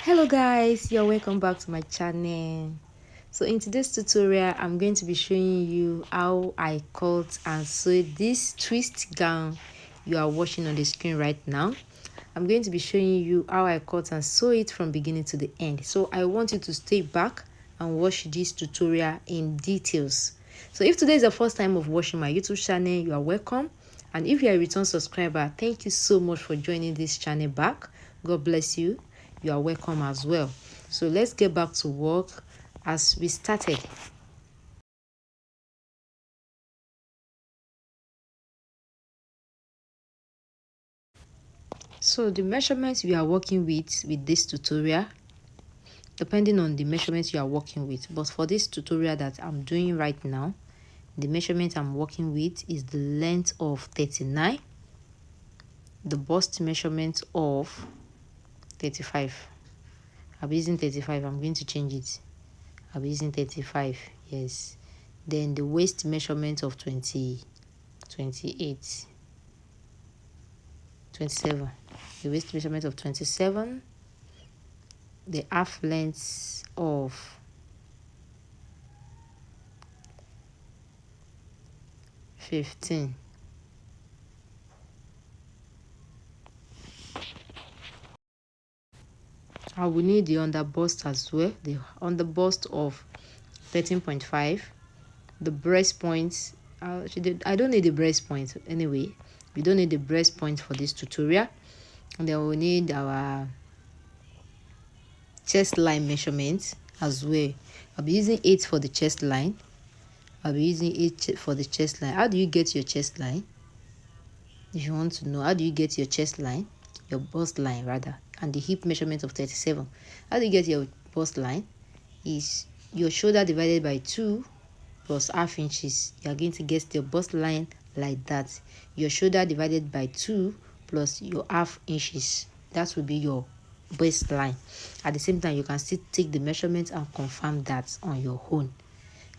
Hello guys, you're welcome back to my channel. So in today's tutorial I'm going to be showing you how I cut and sew this twist gown you are watching on the screen right now. I'm going to be showing you how I cut and sew it from beginning to the end. So I want you to stay back and watch this tutorial in details. So if today is the first time of watching my YouTube channel, you are welcome. And if you are a return subscriber, thank you so much for joining this channel back. God bless you. You are welcome as well. So let's get back to work as we started. So the measurements we are working with this tutorial, depending on the measurements you are working with, but for this tutorial that I'm doing right now, the measurement I'm working with is the length of 39, the bust measurement of 35. I'll be using 35. I'm going to change it. I'll be using 35. Yes. Then the waist measurement of 28, 27. The waist measurement of 27. The half length of 15. I will need the under bust as well. The under bust of 13.5. The breast points. I don't need the breast point anyway. We don't need the breast point for this tutorial. And then we need our chest line measurement as well. I'll be using 8 for the chest line. I'll be using 8 for the chest line. How do you get your chest line? If you want to know, how do you get your chest line, your bust line rather, and the hip measurement of 37? How do you get your bust line? Is your shoulder divided by 2 plus half inches. You are going to get your bust line like that. Your shoulder divided by 2 plus your half inches. That will be your bust line. At the same time, you can still take the measurement and confirm that on your own.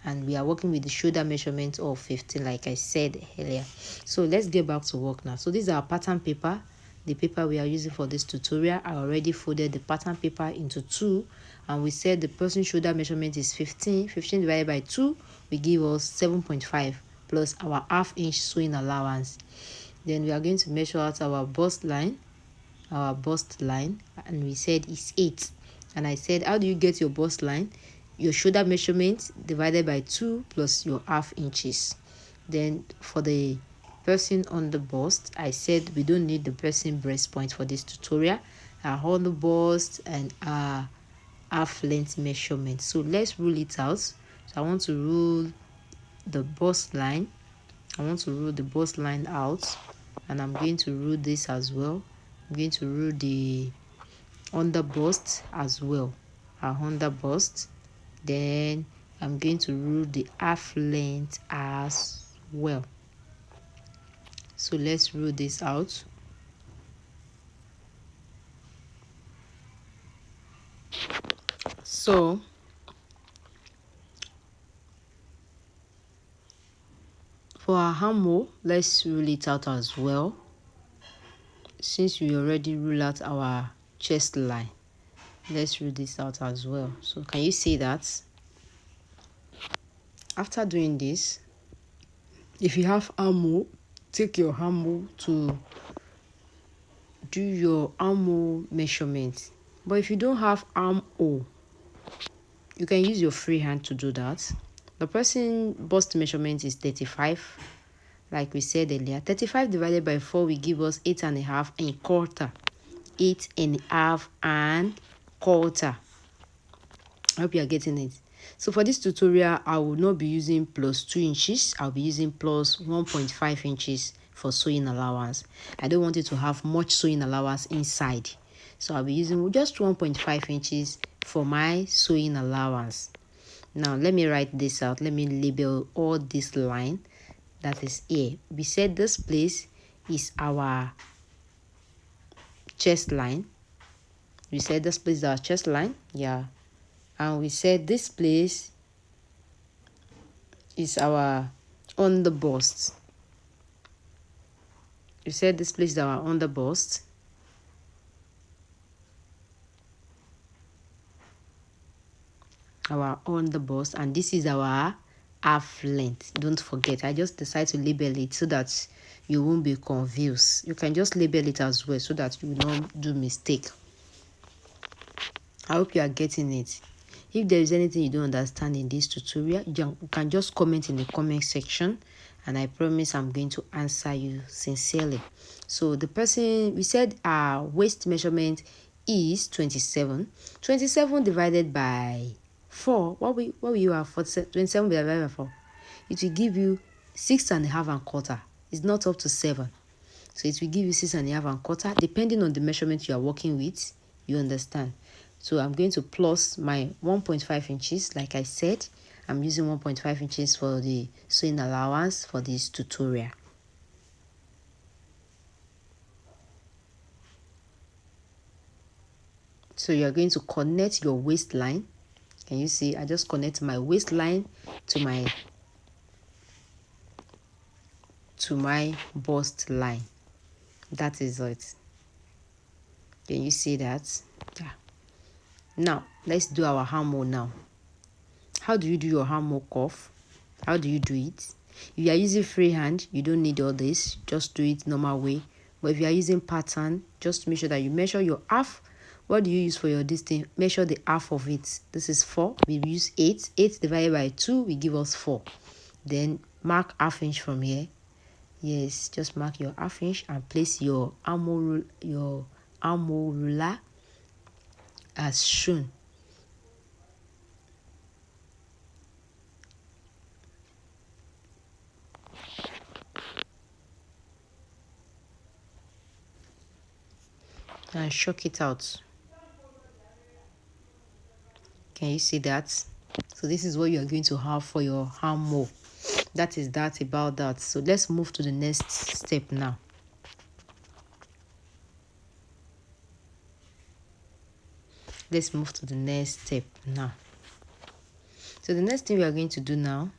And we are working with the shoulder measurement of 15, like I said earlier. So let's get back to work now. So this is our pattern paper. The paper we are using for this tutorial. I already folded the pattern paper into 2, and we said the person's shoulder measurement is 15. 15 divided by 2 will give us 7.5 plus our half-inch sewing allowance. Then we are going to measure out our bust line, and we said it's 8. And I said, how do you get your bust line? Your shoulder measurement divided by 2 plus your half inches. Then for the person on the bust, I said we don't need the person breast point for this tutorial. Our on the bust and our half length measurement. So let's rule it out. So I want to rule the bust line. I want to rule the bust line out, and I'm going to rule this as well. I'm going to rule the under bust as well. Our under bust. Then I'm going to rule the half length as well. So let's rule this out. So for our armhole, let's rule it out as well, since we already rule out our chest line. Let's rule this out as well. So can you see that? After doing this, if you have armhole, take your armhole to do your armhole measurement. But if you don't have armhole, you can use your free hand to do that. The person bust measurement is 35, like we said earlier. 35 divided by 4 will give us 8.5 and quarter. 8.5 and quarter. I hope you are getting it. So for this tutorial, I will not be using plus 2 inches. I'll be using plus 1.5 inches for sewing allowance. I don't want it to have much sewing allowance inside. So I'll be using just 1.5 inches for my sewing allowance. Now let me write this out. Let me label all this line that is here. We said this place is our chest line. We said this place is our chest line. Yeah. And we said this place is our under bust. We said this place is our under bust. our on the bust, and this is our half length. Don't forget, I just decided to label it so that you won't be confused. You can just label it as well so that you will not do mistake. I hope you are getting it. If there is anything you don't understand in this tutorial, you can just comment in the comment section, and I promise I'm going to answer you sincerely. So the person, we said our waist measurement is 27. 27 divided by 4. What will you have for 27 divided by 4? It will give you 6.5 1/4. It's not up to 7. So it will give you 6.5 1/4 depending on the measurement you are working with. You understand? So I'm going to plus my 1.5 inches. Like I said, I'm using 1.5 inches for the sewing allowance for this tutorial. So you're going to connect your waistline. Can you see? I just connect my waistline to my bust line. That is it. Can you see that? Yeah. Now let's do our armhole now. How do you do your armhole cuff? How do you do it? If you are using freehand, you don't need all this. Just do it normal way. But if you are using pattern, just make sure that you measure your half. What do you use for your distance? Measure the half of it. This is 4. We use 8. 8 divided by 2 will give us 4. Then mark half inch from here. Yes, just mark your half inch and place your armhole ruler as shown. And shock it out. Can you see that? So this is what you are going to have for your armhole. That is that about that. So let's move to the next step now. Let's move to the next step now. So the next thing we are going to do now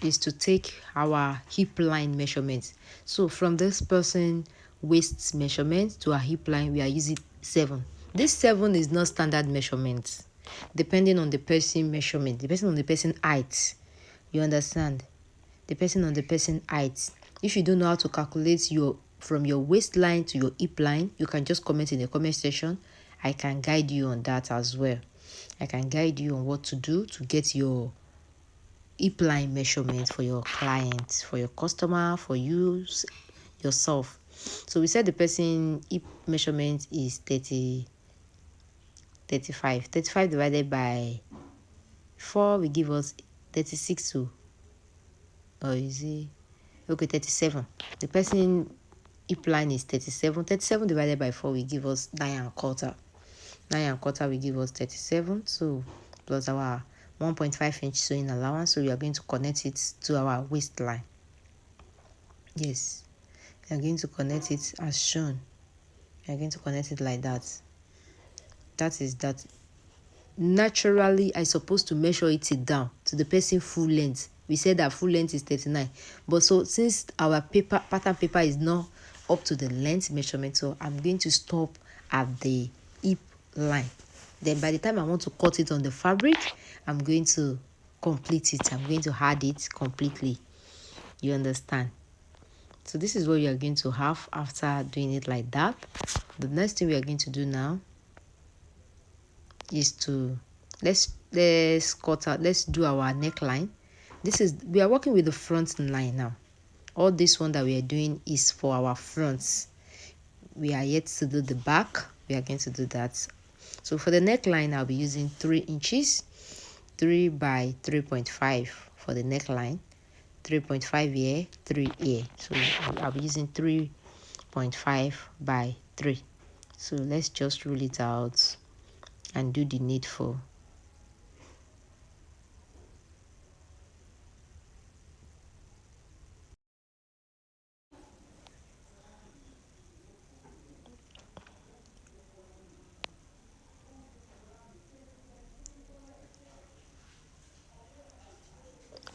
is to take our hip line measurements. So from this person waist measurement to our hip line, we are using 7. This 7 is not standard measurement. Depending on the person measurement, depending on the person height. You understand? Depending on the person height. If you don't know how to calculate from your waistline to your hip line, you can just comment in the comment section. I can guide you on that as well. I can guide you on what to do to get your hip line measurement for your client, for your customer, for you yourself. So we said the person hip measurement is 35. 35 divided by 4 will give us 36 too. Or is it? Okay, 37. The person hip line is 37. 37 divided by 4 will give us 9 1/4. 9 1/4 will give us 37. So plus our 1.5 inch sewing allowance. So we are going to connect it to our waistline. Yes. We are going to connect it as shown. We are going to connect it like that. That is that. Naturally, I supposed to measure it down to the person full length. We said that full length is 39. But so since our pattern paper is not up to the length measurement, so I'm going to stop at the hip line. Then by the time I want to cut it on the fabric, I'm going to complete it. I'm going to add it completely. You understand? So this is what you are going to have after doing it like that. The next thing we are going to do now is to let's cut out, let's do our neckline. We are working with the front line now. All this one that we are doing is for our fronts. We are yet to do the back. We are going to do that. So for the neckline, I'll be using 3 inches, 3 by 3.5 for the neckline, 3.5 here, 3 here. So I'll be using 3.5 by 3. So let's just rule it out and do the needful.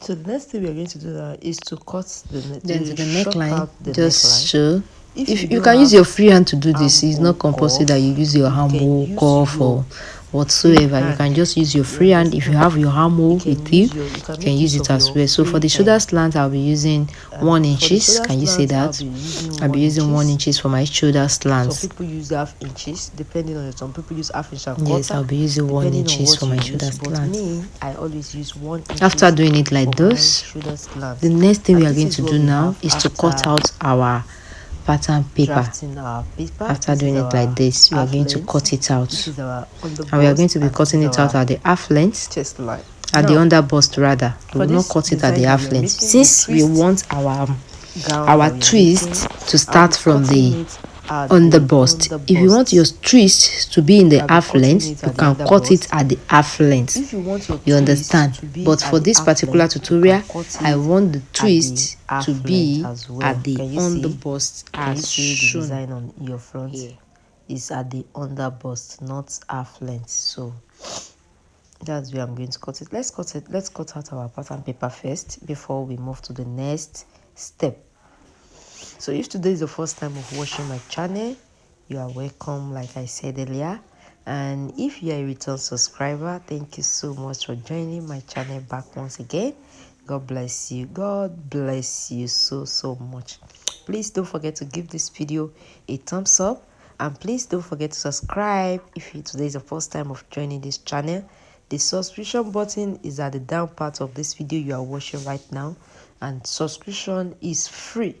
So the next thing we are going to do is to cut the neckline. Just show if you can use your free hand to do this, it's not compulsory that you use your hammer, cuff, or whatsoever. You can just use your free hand. If you have your hammer with you can use it as well. So for the shoulder slant, I'll be using 1 inches. Can you say that? I'll be using 1 inches for my shoulder slant. Some people use half inches, depending on it. Some people use half inch and quarter. Yes, I'll be using 1 inches for my shoulder slant. Me, I always use 1 inch. After doing it like this, the next thing we are going to do now is to cut out our pattern paper. After doing it like this, we are going to cut it out, and we are going to be cutting it out at the half length, at the under bust rather. We will not cut it at the half length, since we want our twist to start from the under bust. If you want your twist to be in the half length, you can cut it at the half length. You understand? But for this particular tutorial, I want the twist to be at the under bust as shown. The design on your front is at the under bust, not half length. So that's where I'm going to cut it. Let's cut out our pattern paper first before we move to the next step. So if today is the first time of watching my channel, you are welcome, like I said earlier. And if you are a return subscriber, thank you so much for joining my channel back once again. God bless you. God bless you so much. Please don't forget to give this video a thumbs up, and please don't forget to subscribe if today is the first time of joining this channel. The subscription button is at the down part of this video you are watching right now, and subscription is free.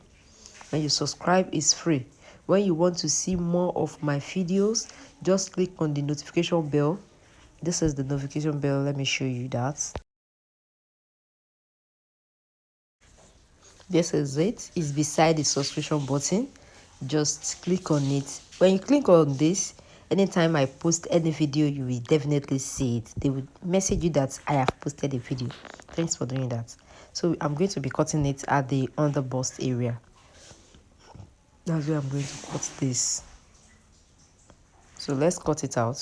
When you subscribe, is free. When you want to see more of my videos, just click on the notification bell. This is the notification bell. Let me show you that. This is it. It's beside the subscription button. Just click on it. When you click on this, anytime I post any video, you will definitely see it. They will message you that I have posted a video. Thanks for doing that. So I'm going to be cutting it at the under bust area. That's where I'm going to cut this. So let's cut it out.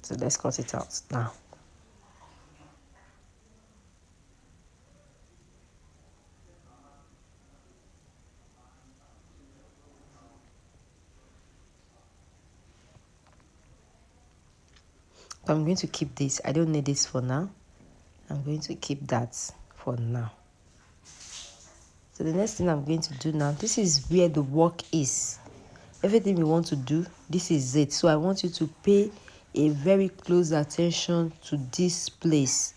So let's cut it out now. I'm going to keep this. I don't need this for now. I'm going to keep that for now. So the next thing I'm going to do now, this is where the work is. Everything we want to do, this is it. So I want you to pay a very close attention to this place.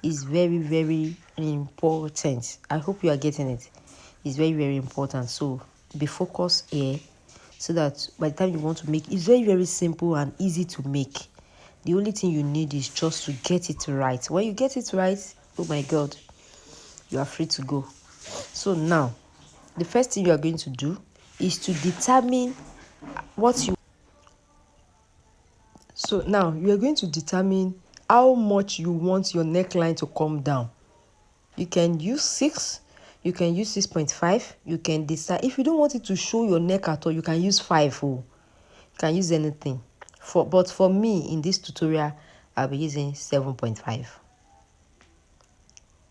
It's very important. I hope you are getting it. It's very important. So be focused here, so that by the time you want to make, it's very simple and easy to make. The only thing you need is just to get it right. When you get it right, oh my God, you are free to go. So now, the first thing you are going to do is to determine what you... So now, you are going to determine how much you want your neckline to come down. You can use 6, you can use 6.5, you can decide. If you don't want it to show your neck at all, you can use 5. You can use anything. But for me, in this tutorial, I'll be using 7.5.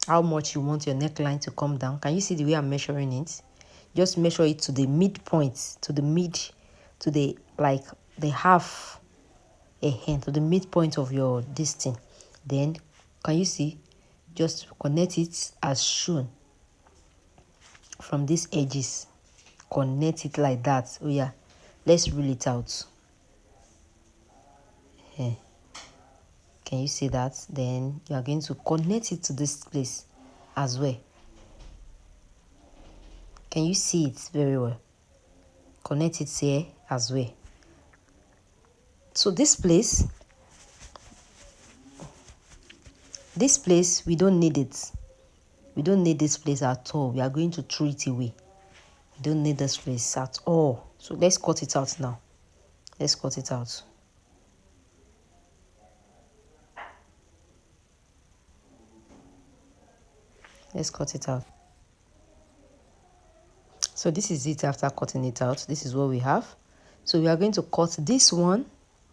How much you want your neckline to come down? Can you see the way I'm measuring it? Just measure it to the midpoint, to the like the half a hand, to the midpoint of your this thing. Then can you see? Just connect it as shown from these edges. Connect it like that. Oh yeah, let's rule it out. Here. Can you see that? Then you are going to connect it to this place as well. Can you see it very well? Connect it here as well. So this place, we don't need it. We don't need this place at all. We are going to throw it away. We don't need this place at all. So let's cut it out now. Let's cut it out. Let's cut it out. So this is it after cutting it out. This is what we have. So we are going to cut this one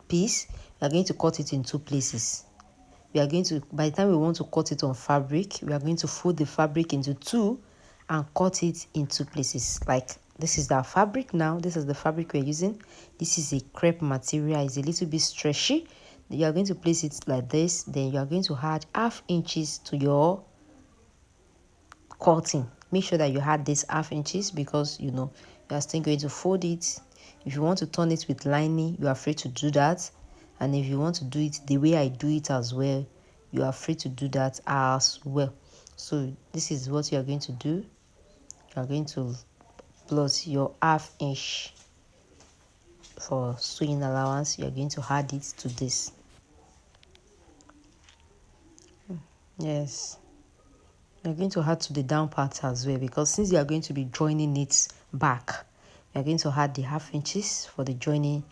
piece. We are going to cut it in 2 places. We are going to, by the time we want to cut it on fabric, we are going to fold the fabric into 2 and cut it in 2 places. Like this is our fabric now. This is the fabric we're using. This is a crepe material. It's a little bit stretchy. You are going to place it like this. Then you are going to add ½ inches to your cutting. Make sure that you add this ½ inches because you know you are still going to fold it. If you want to turn it with lining, you are free to do that. And if you want to do it the way I do it as well, you are free to do that as well. So this is what you are going to do. You are going to plus your ½ inch for sewing allowance. You are going to add it to this. Yes, you're going to add to the down part as well, because since you are going to be joining it back, you're going to add the ½ inches for the joining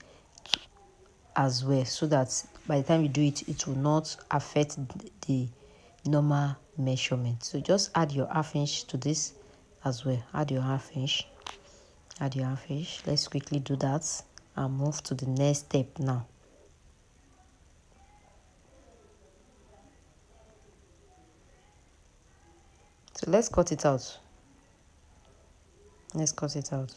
as well, so that by the time you do it, it will not affect the normal measurement. So just add your ½ inch to this as well. Add your ½ inch. Add your ½ inch. Let's quickly do that and move to the next step now. So let's cut it out. Let's cut it out.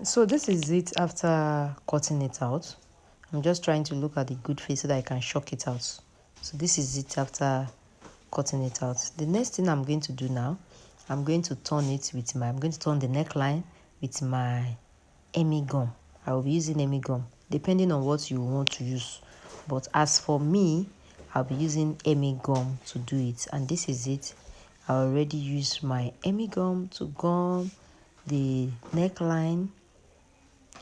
So this is it after cutting it out. I'm just trying to look at the good face so that I can shock it out. So this is it after cutting it out. The next thing I'm going to do now, I'm going to turn it with I'm going to turn the neckline with my Emmy gum. I will be using Emmy gum depending on what you want to use. But as for me, I'll be using Emmy gum to do it. And this is it. I already used my Emmy gum to gum the neckline.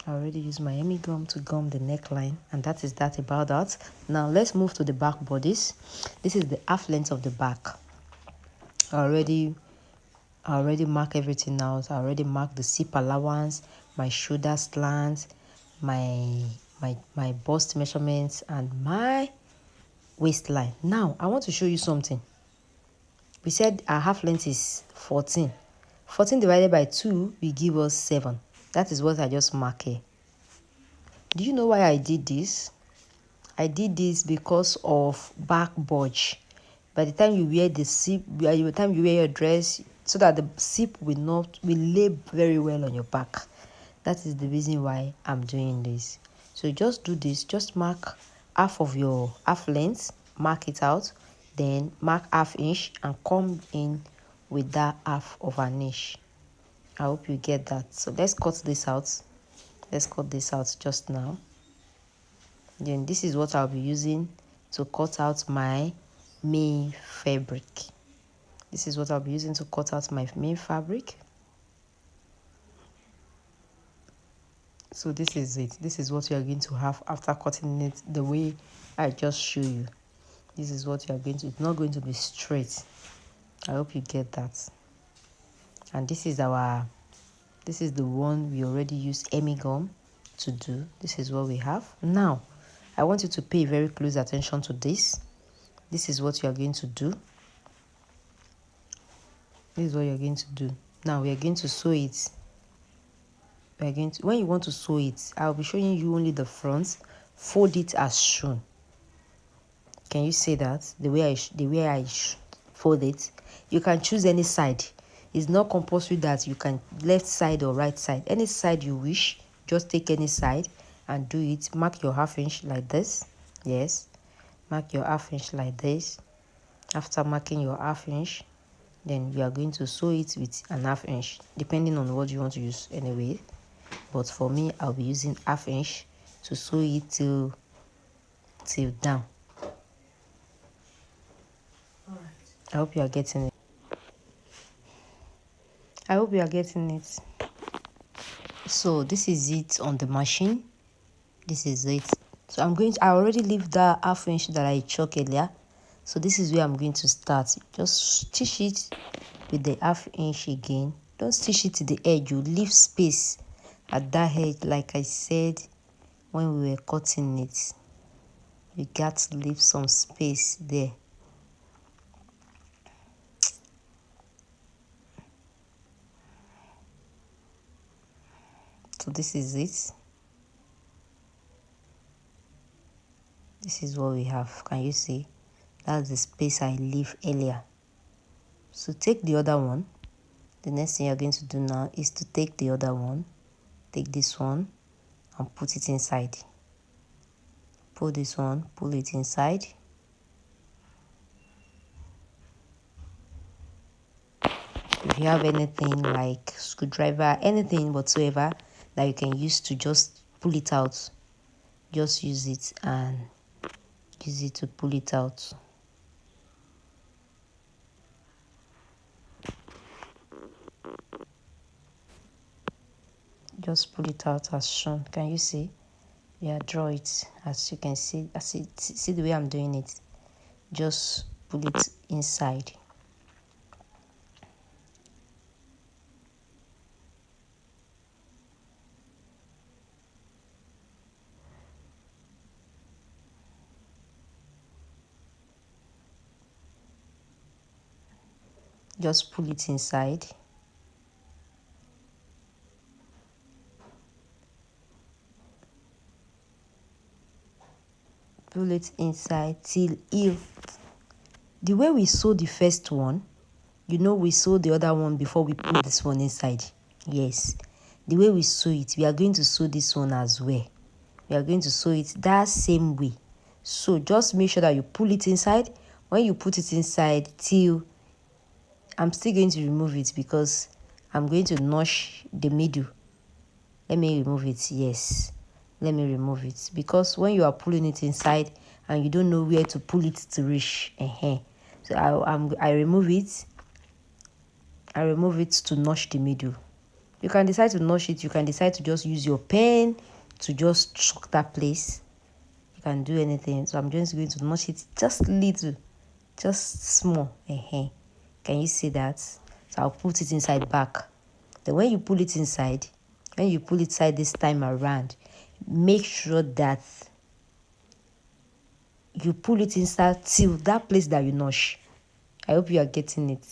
I already used my Emmy gum to gum the neckline, and that is that about that. Now let's move to the back bodice. This is the half length of the back. I already mark everything out. I already marked the zip allowance, my shoulder slant, my bust measurements, and my waistline. Now I want to show you something. We said our half length is 14. 14 divided by 2 will give us 7. That is what I just marked here. Do you know why I did this? I did this because of back bulge. By the time you wear the zip, by the time you wear your dress, so that the zip will lay very well on your back. That is the reason why I'm doing this. So just do this. Just mark half of your half length, mark it out, then mark ½ inch and come in with that half of an inch. I hope you get that. So let's cut this out. Let's cut this out just now. Then this is what I'll be using to cut out my main fabric. This is what I'll be using to cut out my main fabric. So this is it. This is what you are going to have after cutting it the way I just showed you. This is what you are going to. It's not going to be straight. I hope you get that. And this is the one we already used Emmy gum to do. This is what we have. Now, I want you to pay very close attention to this. This is what you are going to do. This is what you're going to do. Now, we are going to sew it. When you want to sew it, I'll be showing you only the front. Fold it as shown. Can you see that? The way I fold it. You can choose any side. It's not compulsory that you can left side or right side. Any side you wish, just take any side and do it. Mark your ½ inch like this. Yes, mark your ½ inch like this. After marking your ½ inch, then you are going to sew it with an ½ inch, depending on what you want to use anyway. But for me, I'll be using ½ inch to sew it till down. All right. I hope you are getting it. I hope you are getting it. So this is it on the machine. This is it. So I already leave that ½ inch that I chalked earlier. So this is where I'm going to start. Just stitch it with the ½ inch again. Don't stitch it to the edge. You leave space at that edge, like I said when we were cutting it, you got to leave some space there. So this is it. This is what we have. Can you see? That's the space I leave earlier. So take the other one. The next thing you're going to do now is to take the other one. Take this one and put it inside. Pull this one, pull it inside. If you have anything like screwdriver, anything whatsoever that you can use to just pull it out, just use it and use it to pull it out. Just pull it out as shown. Can you see? Yeah, draw it as you can see. See the way I'm doing it. Just pull it inside. Just pull it inside. Pull it inside till the way we sew the first one, you know we sew the other one before we put this one inside. Yes, the way we sew it, we are going to sew this one as well. We are going to sew it that same way. So just make sure that you pull it inside. When you put it inside till, I'm still going to remove it because I'm going to notch the middle. Let me remove it. Yes, let me remove it, because when you are pulling it inside and you don't know where to pull it to reach, so I remove it. I remove it to notch the middle. You can decide to notch it. You can decide to just use your pen to just chalk that place. You can do anything. So I'm just going to notch it just little, just small. Can you see that? So I'll put it inside back. Then when you pull it inside, this time around, make sure that you pull it inside till that place that you notch. I hope you are getting it.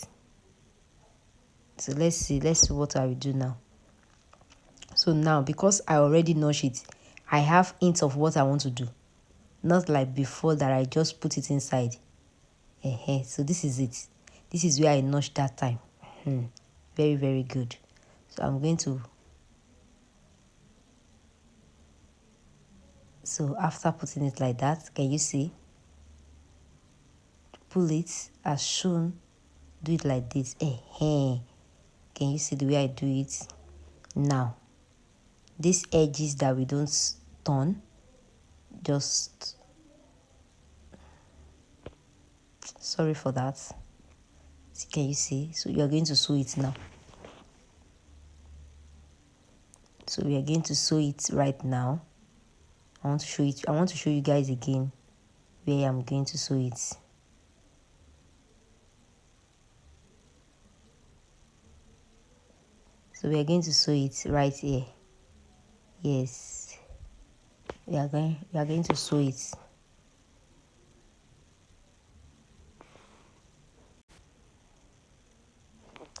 So let's see what I will do now. So now, because I already notch it, I have hints of what I want to do. Not like before that I just put it inside. So this is it. This is where I notched that time. Very, very good. So I'm going to. So after putting it like that, can you see? Pull it as shown. Do it like this. Can you see the way I do it? Now, these edges that we don't turn, just, sorry for that. Can you see? So you are going to sew it now. So we are going to sew it right now. I want to show you guys again where I'm going to sew it. So we are going to sew it right here. Yes, we are going to sew it.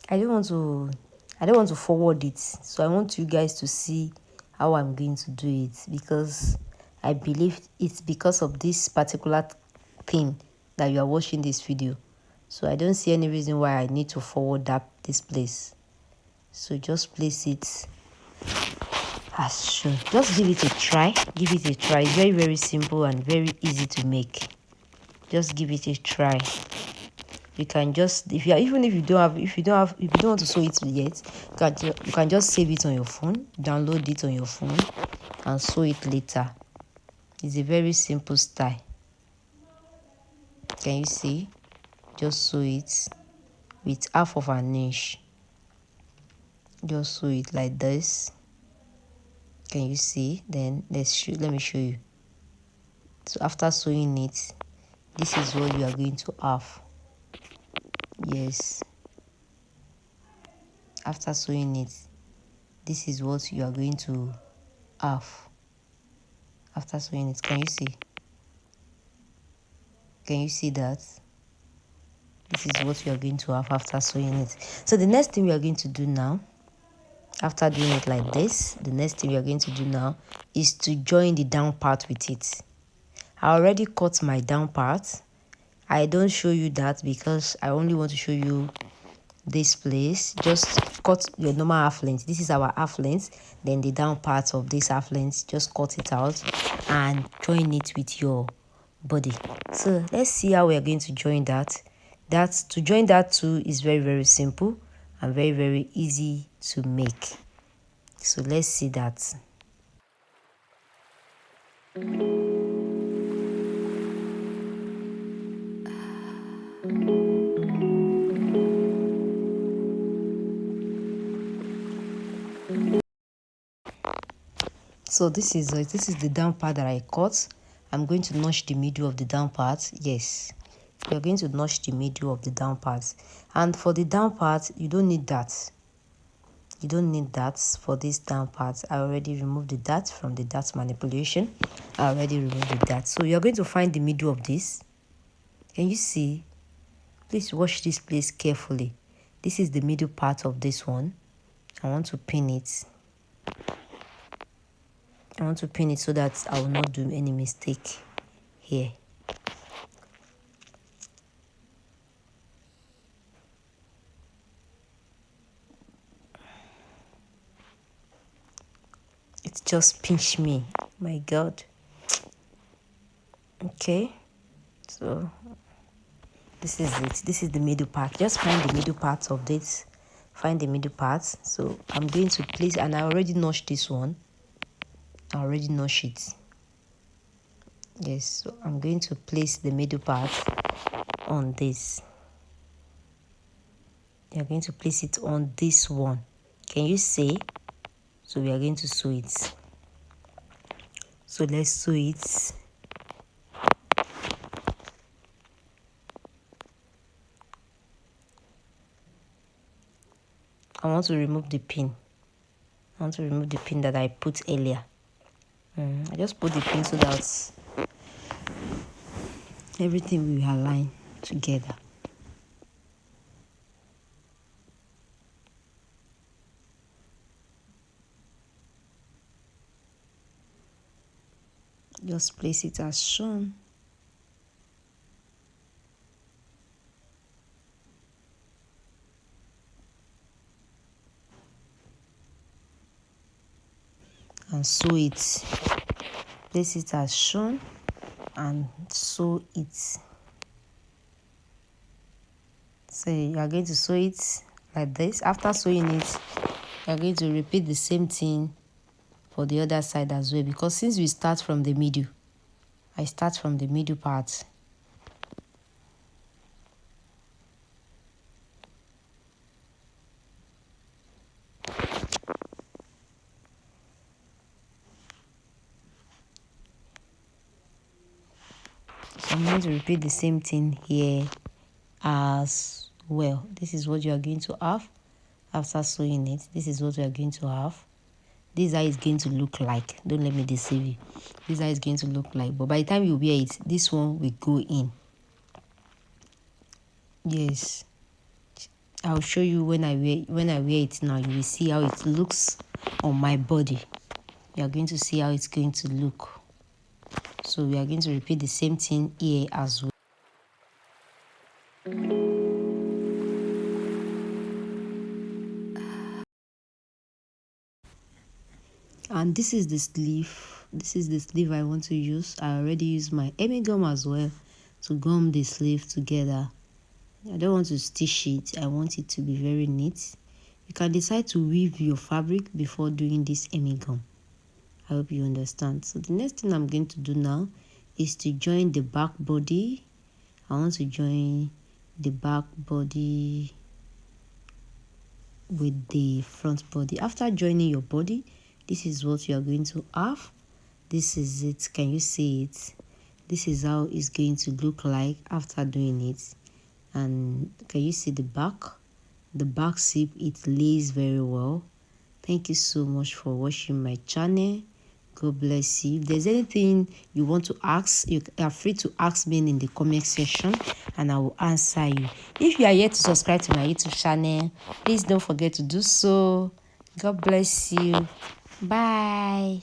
I don't want to forward it, so I want you guys to see how I'm going to do it, because I believe it's because of this particular thing that you are watching this video. So I don't see any reason why I need to forward this place. So just place it as shown. Just give it a try. Give it a try. It's very, very simple and very easy to make. Just give it a try. You can just, if you don't want to sew it yet, you can just save it on your phone, download it on your phone, and sew it later. It's a very simple style. Can you see? Just sew it with half of an inch. Just sew it like this. Can you see? Then let me show you. So after sewing it, this is what you are going to have. Yes. After sewing it, this is what you are going to have after sewing it. Can you see? Can you see that? This is what you are going to have after sewing it. So the next thing we are going to do now, after doing it like this, the next thing we are going to do now is to join the down part with it. I already cut my down part. I don't show you that because I only want to show you this place. Just cut your normal half length. This is our half length. Then the down part of this half length, just cut it out and join it with your body. So let's see how we are going to join that. To join that too is very simple and very easy to make. So let's see that. So this is the down part that I cut. I'm going to notch the middle of the down part. Yes, we are going to notch the middle of the down part. And for the down part, you don't need that. You don't need that for this down part. I already removed the dart from the dart manipulation. I already removed the dart. So you're going to find the middle of this. Can you see? Please watch this place carefully. This is the middle part of this one. I want to pin it. I want to pin it so that I will not do any mistake here. It just pinched me. My God. Okay. So this is it. This is the middle part. Just find the middle part of this. Find the middle part. So I'm going to place, and I already notched this one. I already notched it. Yes, so I'm going to place the middle part on this. You're going to place it on this one. Can you see? So we are going to sew it. So let's sew it. I want to remove the pin. I want to remove the pin that I put earlier. I just put the pin so that everything will align together. Just place it as shown. And sew it. Place it as shown and sew it. So you are going to sew it like this. After sewing it, you are going to repeat the same thing for the other side as well, because since we start from the middle, I start from the middle part. So I'm going to repeat the same thing here as well. This is what you are going to have after sewing it. This is what you are going to have. This is how it's going to look like. Don't let me deceive you. This is how it's going to look like. But by the time you wear it, this one will go in. Yes. I'll show you when I wear it now. You will see how it looks on my body. You are going to see how it's going to look. So we are going to repeat the same thing here as well. And this is the sleeve. This is the sleeve I want to use. I already used my hemming gum as well to gum the sleeve together. I don't want to stitch it. I want it to be very neat. You can decide to weave your fabric before doing this hemming gum. I hope you understand. So the next thing I'm going to do now is to join the back body. I want to join the back body with the front body. After joining your body, this is what you are going to have. This is it. Can you see it? This is how it's going to look like after doing it. And can you see the back? The back zip, it lays very well. Thank you so much for watching my channel. God bless you. If there's anything you want to ask, you are free to ask me in the comment section and I will answer you. If you are yet to subscribe to my YouTube channel, please don't forget to do so. God bless you. Bye.